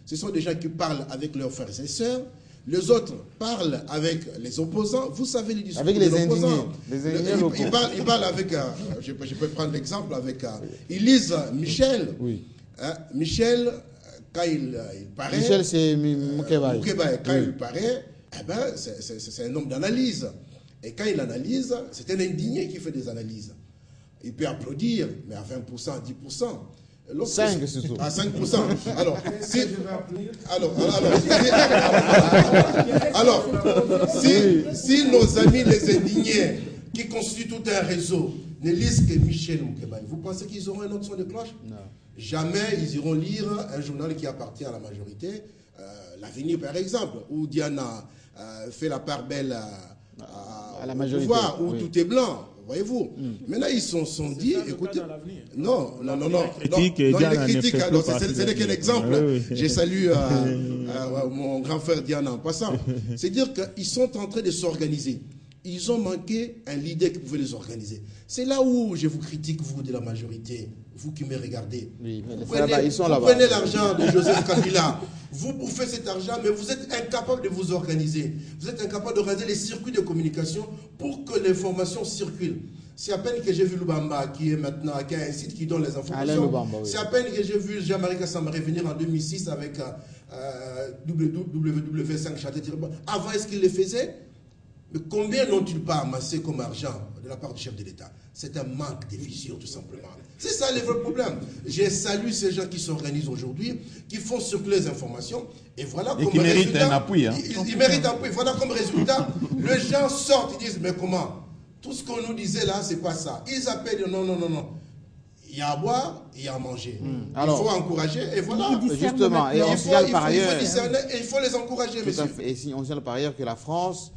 Ce sont des gens qui parlent avec leurs frères et sœurs. Les autres parlent avec les opposants. Vous savez les discours avec des les opposants. Ils parlent avec, je peux prendre l'exemple avec, ils lisent Michel. Oui. Michel, quand il paraît... Michel, c'est Moukébaye. Quand il paraît, eh ben, c'est un homme d'analyse. Et quand il analyse, c'est un indigné qui fait des analyses. Il peut applaudir, mais à 20%, à 10%. 5 surtout. À 5%. Si nos amis les indignés, qui constituent tout un réseau, ne lisent que Michel Moukébaye, vous pensez qu'ils auront un autre son de cloche? Non. Jamais ils iront lire un journal qui appartient à la majorité, L'Avenir par exemple, où Diana fait la part belle à la majorité, pouvoir, où tout est blanc. Voyez-vous. Maintenant, ils se sont dit, écoutez, non, les critiques, ce n'est qu'un exemple. J'ai salué mon grand frère Diana en passant. C'est-à-dire qu'ils sont en train de s'organiser. Ils ont manqué un leader qui pouvait les organiser. C'est là où je vous critique, vous de la majorité, vous qui me regardez. Oui, vous prenez l'argent de Joseph Kabila, vous bouffez cet argent, mais vous êtes incapable de vous organiser. Vous êtes incapable d'organiser les circuits de communication pour que l'information circule. C'est à peine que j'ai vu Lubamba, qui est maintenant, qui a un site qui donne les informations. C'est à peine que j'ai vu Jean-Marie Kassam revenir en 2006 avec WW5 Château. Avant, est-ce qu'il le faisait? Mais combien n'ont-ils pas amassé comme argent de la part du chef de l'État? C'est un manque de vision, tout simplement. C'est ça le vrai problème. J'ai salué ces gens qui s'organisent aujourd'hui, qui font circuler les informations, et voilà comme résultat... méritent un appui. Hein. Ils méritent un appui. Voilà comme résultat, les gens sortent, ils disent, mais comment? Tout ce qu'on nous disait là, c'est pas ça. Ils appellent, non. Il y a à boire, il y a à manger. Alors, il faut encourager, et voilà. Justement, et on signale par ailleurs... Il faut les encourager, monsieur. Et on signale par ailleurs que la France...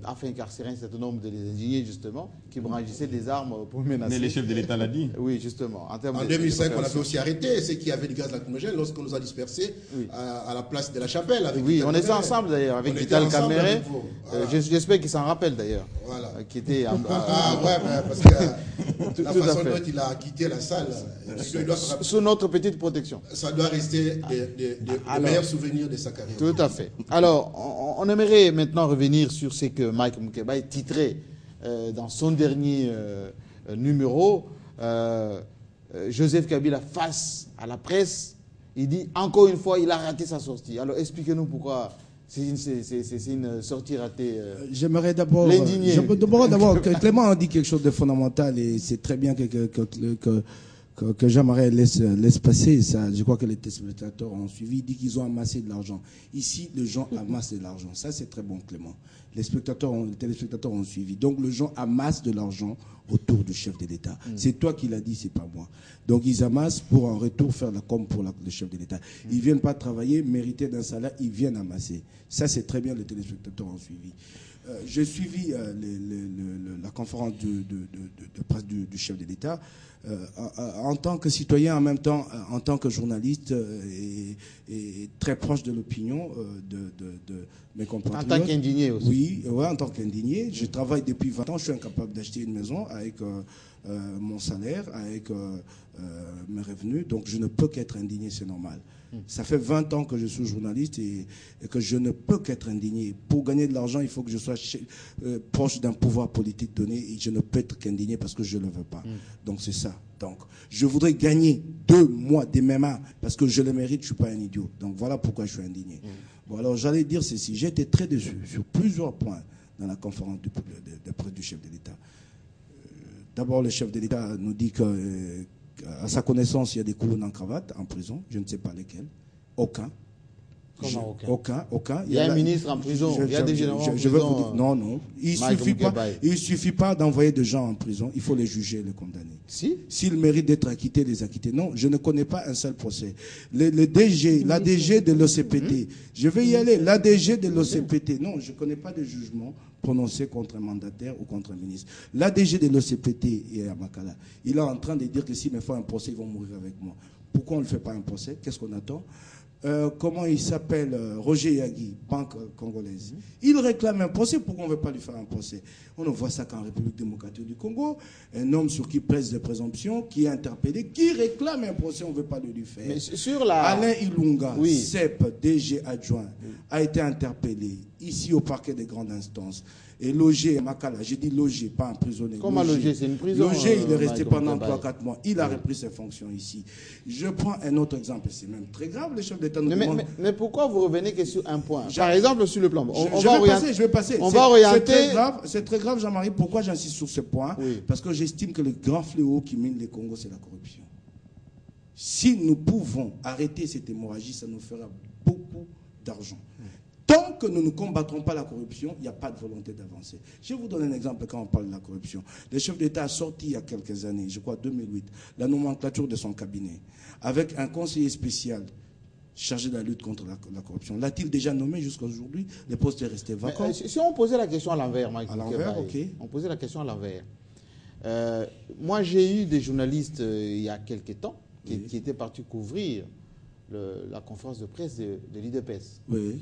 a fait incarcérer un certain nombre d'indignés, justement, qui brandissaient des armes pour menacer. Mais le chef de l'État l'a dit. Oui, justement. En 2005, on avait aussi arrêté ceux qui avaient du gaz lacrymogène lorsqu'on nous a dispersés à la place de la Chapelle. Oui, on était ensemble d'ailleurs, avec Vital Kamere. J'espère qu'il s'en rappelle d'ailleurs. Voilà. Qui était parce que la façon dont il a quitté la salle, sous notre petite protection. Ça doit rester le meilleur souvenir de sa carrière. Tout à fait. Alors, on aimerait maintenant revenir sur ce que Mike Moukébaye titrait dans son dernier numéro. Joseph Kabila face à la presse, il dit encore une fois il a raté sa sortie. Alors expliquez-nous pourquoi c'est une sortie ratée. J'aimerais d'abord Clément a dit quelque chose de fondamental et c'est très bien que Jean-Marie laisse passer ça. Je crois que les téléspectateurs ont suivi. Il dit qu'ils ont amassé de l'argent. Ici, les gens amassent de l'argent. Ça, c'est très bon, Clément. Les téléspectateurs ont suivi. Donc, les gens amassent de l'argent autour du chef de l'État. C'est toi qui l'as dit, c'est pas moi. Donc, ils amassent pour en retour faire la com pour le chef de l'État. Ils viennent pas travailler, mériter d'un salaire, ils viennent amasser. Ça, c'est très bien, les téléspectateurs ont suivi. J'ai suivi la conférence de presse du chef de l'État. En tant que citoyen, en même temps, en tant que journaliste et très proche de l'opinion de mes compatriotes. En tant qu'indigné aussi. Oui, en tant qu'indigné. Je travaille depuis 20 ans, je suis incapable d'acheter une maison avec mon salaire, avec mes revenus, donc je ne peux qu'être indigné, c'est normal. Ça fait 20 ans que je suis journaliste et que je ne peux qu'être indigné. Pour gagner de l'argent, il faut que je sois proche d'un pouvoir politique donné et je ne peux être qu'indigné parce que je ne le veux pas. Donc c'est ça. Donc je voudrais gagner 2 mois des MMA parce que je le mérite, je ne suis pas un idiot. Donc voilà pourquoi je suis indigné. Bon, alors j'allais dire ceci, j'ai été très déçu sur plusieurs points dans la conférence de presse du chef de l'État. D'abord, le chef de l'État nous dit que à sa connaissance, il y a des colonnes en cravate en prison. Je ne sais pas lesquels. Aucun. Comment aucun. Il y a un ministre en prison. Il y a des généraux en prison. Non. Il suffit pas d'envoyer des gens en prison. Il faut les juger et les condamner. S'ils méritent d'être acquittés, les acquitter. Non, je ne connais pas un seul procès. La DG de l'OCPT. Je vais y aller. La DG de l'OCPT. Non, je ne connais pas de jugement prononcé contre un mandataire ou contre un ministre. L'ADG de l'OCPT est à Makala. Il est en train de dire que s'il me fait un procès, ils vont mourir avec moi. Pourquoi on ne fait pas un procès? Qu'est-ce qu'on attend? Comment il s'appelle, Roger Yagi, banque congolaise. Il réclame un procès, pourquoi on ne veut pas lui faire un procès? On ne voit ça qu'en République démocratique du Congo, un homme sur qui pèse des présomptions, qui est interpellé, qui réclame un procès, on ne veut pas le lui faire. Mais sur la... Alain Ilunga, CEP, DG adjoint, a été interpellé ici au parquet des grandes instances. Et logé à Makala, j'ai dit logé, pas emprisonné. Comment logé? C'est une prison. Logé, il est resté pendant 3-4 mois. Il a repris ses fonctions ici. Je prends un autre exemple, c'est même très grave, les chefs d'État nous demandent... Mais pourquoi vous revenez que sur un point? Par exemple, sur le plan... Je vais passer. On va orienter... C'est très grave, Jean-Marie. Pourquoi j'insiste sur ce point? Parce que j'estime que le grand fléau qui mine les Congos, c'est la corruption. Si nous pouvons arrêter cette hémorragie, ça nous fera beaucoup d'argent. Tant que nous ne combattrons pas la corruption, il n'y a pas de volonté d'avancer. Je vais vous donner un exemple quand on parle de la corruption. Le chef d'État a sorti il y a quelques années, je crois 2008, la nomenclature de son cabinet, avec un conseiller spécial chargé de la lutte contre la corruption. L'a-t-il déjà nommé jusqu'à aujourd'hui? Le poste est resté vacant. Si on posait la question à l'envers, Mike, à l'envers, ok. On posait la question à l'envers. Moi, j'ai eu des journalistes il y a quelques temps qui étaient partis couvrir la conférence de presse de l'IDPS. Oui.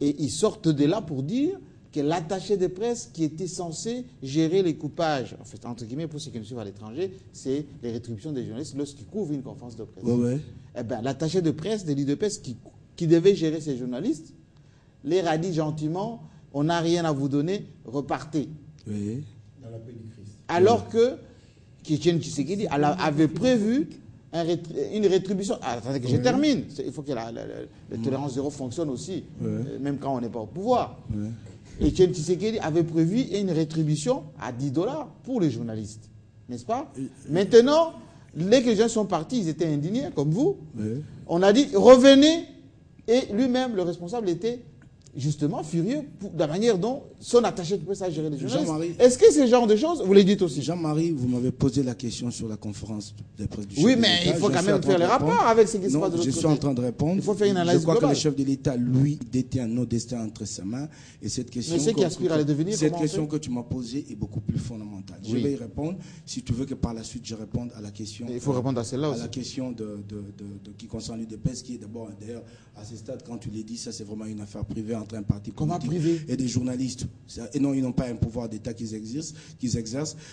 Et ils sortent de là pour dire que l'attaché de presse qui était censé gérer les coupages, en fait, entre guillemets, pour ceux qui nous suivent à l'étranger, c'est les rétributions des journalistes lorsqu'ils couvrent une conférence de presse. Eh bien, l'attaché de presse de l'IDPS qui devait gérer ces journalistes, leur a dit gentiment, on n'a rien à vous donner, repartez. Oui. Dans la paix du Christ. Alors que Etienne Tshisekedi avait prévu une rétribution. Attendez que je termine. Il faut que la tolérance zéro fonctionne aussi, même quand on n'est pas au pouvoir. Etienne Tshisekedi avait prévu une rétribution à $10 pour les journalistes. N'est-ce pas? Maintenant, dès que les gens sont partis, ils étaient indignés, comme vous. On a dit, revenez. Et lui-même, le responsable, était justement furieux de la manière dont son attaché de presse a géré les journalistes. Est-ce que ce genre de choses, vous les dites aussi? Jean-Marie, vous m'avez posé la question sur la conférence de presse du chef Oui, de mais l'État. il faut quand même faire les rapports avec ce qui se passe de l'autre côté. Je suis en train de répondre. Il faut faire une analyse globale. Je crois que le chef de l'État, lui, détient nos destins entre ses mains. Et cette question, mais ceux qui aspirent à le devenir, cette question que tu m'as posée est beaucoup plus fondamentale. Je vais y répondre. Si tu veux que par la suite, je réponde à la question. Il faut répondre à celle-là aussi. À la question qui concerne l'UDPS, qui est d'abord, d'ailleurs, à ce stade, quand tu l'as dit, ça c'est vraiment une affaire privée entre un parti politique et des journalistes. Et non, ils n'ont pas un pouvoir d'État qu'ils exercent.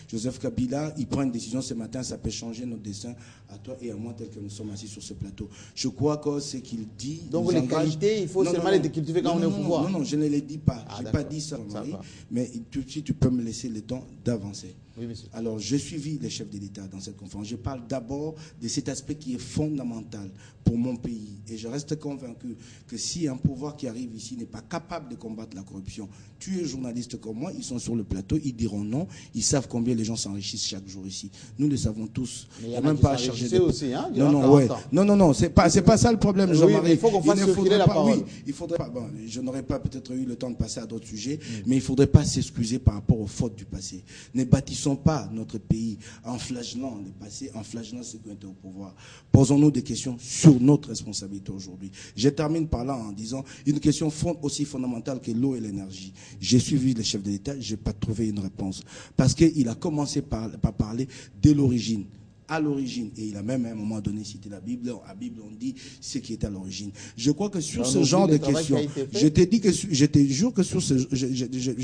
Joseph Kabila, il prend une décision ce matin, ça peut changer notre destin à toi et à moi, tel que nous sommes assis sur ce plateau. Je crois que ce qu'il dit... Donc les qualités, il faut seulement les décultiver quand on est au pouvoir. Non, je ne les dis pas. Je n'ai pas dit ça, Marie, mais si tu peux me laisser le temps d'avancer. Oui, monsieur. Alors, j'ai suivi les chefs de l'État dans cette conférence. Je parle d'abord de cet aspect qui est fondamental pour mon pays. Et je reste convaincu que si un pouvoir qui arrive ici n'est pas capable de combattre la corruption, tu es journaliste comme moi, ils sont sur le plateau, ils diront non. Ils savent combien les gens s'enrichissent chaque jour ici. Nous le savons tous. Mais il y a même pas à charger de... aussi, hein, non, c'est pas ça le problème, Jean-Marie. Il faut qu'on fasse circuler la parole. Oui, il faudrait pas. Bon, je n'aurais pas peut-être eu le temps de passer à d'autres sujets, mais il faudrait pas s'excuser par rapport aux fautes du passé. Ne bâtissons pas notre pays en flagellant le passé, en flagellant ceux qui ont été au pouvoir. Posons-nous des questions sur notre responsabilité aujourd'hui. Je termine par là en disant une question aussi fondamentale que l'eau et l'énergie. J'ai suivi les chefs de l'État, je n'ai pas trouvé une réponse. Parce qu'il a commencé par parler de l'origine. À l'origine, et il a même à un moment donné cité la Bible. À la Bible, on dit ce qui est à l'origine. Je crois que sur ce genre de questions, je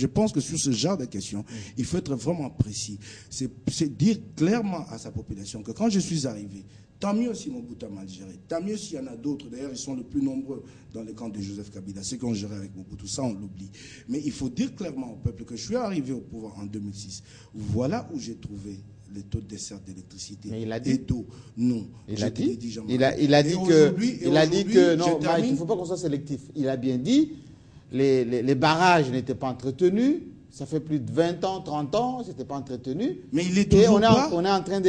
pense que sur ce genre de questions, il faut être vraiment précis. C'est dire clairement à sa population que quand je suis arrivé, tant mieux si Mobutu a mal géré, tant mieux s'il y en a d'autres. D'ailleurs, ils sont les plus nombreux dans le camp de Joseph Kabila, ceux qui ont géré avec Mobutu, ça on l'oublie. Mais il faut dire clairement au peuple que je suis arrivé au pouvoir en 2006. Voilà où j'ai trouvé les taux de dessert d'électricité et d'eau. Non. Il a dit que non, Mike, il ne faut pas qu'on soit sélectif. Il a bien dit les barrages n'étaient pas entretenus. Ça fait plus de 20 ans, 30 ans, c'était pas entretenu. Mais il est toujours pas. On est en train de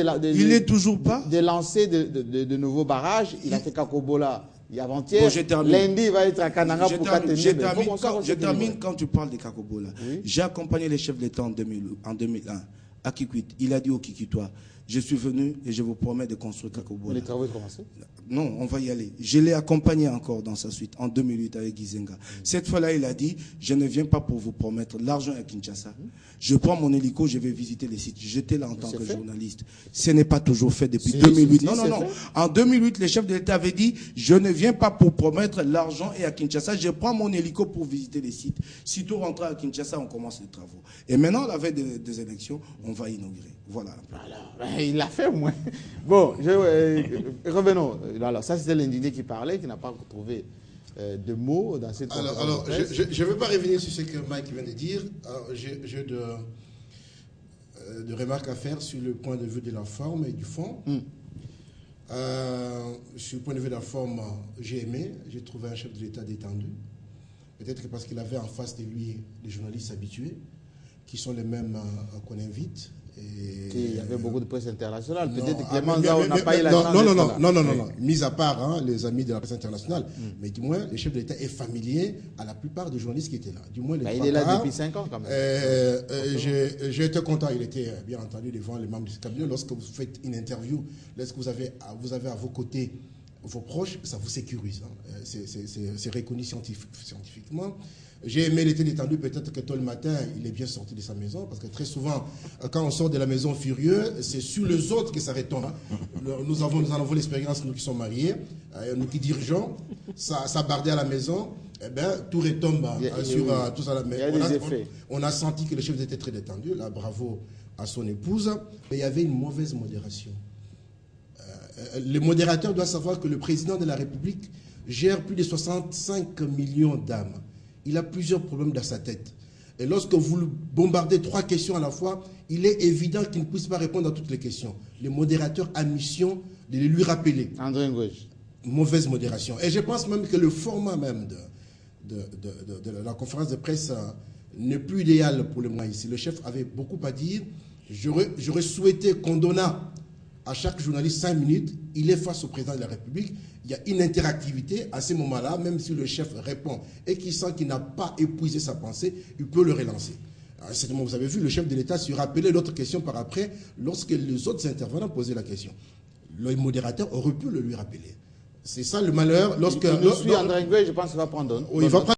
lancer de nouveaux barrages. Il a fait Kakobola avant-hier. Lundi, il va être à Kananga pour Katene. Je termine quand tu parles de Kakobola. Oui. J'ai accompagné les chefs de l'État en 2001. À Kikwit, il a dit au Kikitois, Je suis venu et je vous promets de construire Kakobola. Les travaux ont commencé? Non, on va y aller. Je l'ai accompagné encore dans sa suite, en 2008 avec Gizenga. Cette fois-là, il a dit, je ne viens pas pour vous promettre l'argent à Kinshasa. Je prends mon hélico, je vais visiter les sites. J'étais là en tant que journaliste. Ce n'est pas toujours fait depuis 2008. Non. En 2008, le chef de l'État avait dit, je ne viens pas pour promettre l'argent et à Kinshasa. Je prends mon hélico pour visiter les sites. Sitôt rentré à Kinshasa, on commence les travaux. Et maintenant, la veille des élections, on va inaugurer. Voilà. Alors, il l'a fait au moins. Bon, revenons. Alors, ça, c'était l'indigné qui parlait, qui n'a pas trouvé de mots dans cette conférence. Alors, je ne veux pas revenir sur ce que Mike vient de dire. J'ai de remarques à faire sur le point de vue de la forme et du fond. Sur le point de vue de la forme, j'ai aimé. J'ai trouvé un chef de l'État détendu. Peut-être que parce qu'il avait en face de lui des journalistes habitués, qui sont les mêmes qu'on invite. Il y avait beaucoup de presse internationale. Peut-être Clément Zao n'a pas eu la chance. Non. Mis à part les amis de la presse internationale, mais du moins, le chef de l'État est familier à la plupart des journalistes qui étaient là. Du moins, il est là depuis 5 ans quand même. J'ai été content. Il était bien entendu devant les membres du cabinet. Lorsque vous faites une interview, lorsque vous avez à vos côtés vos proches, ça vous sécurise. C'est reconnu scientifiquement. J'ai aimé l'été détendu, peut-être que tôt le matin, il est bien sorti de sa maison, parce que très souvent, quand on sort de la maison furieux, c'est sur les autres que ça retombe. Nous en avons l'expérience, nous qui sommes mariés, nous qui dirigeons, ça bardait à la maison, eh bien, tout retombe sur tout ça. Il y a des effets. On a senti que le chef était très détendu, là, bravo à son épouse, mais il y avait une mauvaise modération. Le modérateur doit savoir que le président de la République gère plus de 65 millions d'âmes. Il a plusieurs problèmes dans sa tête. Et lorsque vous le bombardez 3 questions à la fois, il est évident qu'il ne puisse pas répondre à toutes les questions. Le modérateur a mission de les lui rappeler. André Ngouej. Mauvaise modération. Et je pense même que le format même de la conférence de presse n'est plus idéal pour le moment ici. Le chef avait beaucoup à dire. J'aurais souhaité qu'on donnât à chaque journaliste 5 minutes. Il est face au président de la République. Il y a une interactivité à ce moment-là, même si le chef répond et qu'il sent qu'il n'a pas épuisé sa pensée, il peut le relancer. Vous avez vu, le chef de l'État se rappelait l'autre question par après, lorsque les autres intervenants posaient la question. Le modérateur aurait pu le lui rappeler. C'est ça le malheur. Je suis André Ngouej, je pense qu'il va prendre.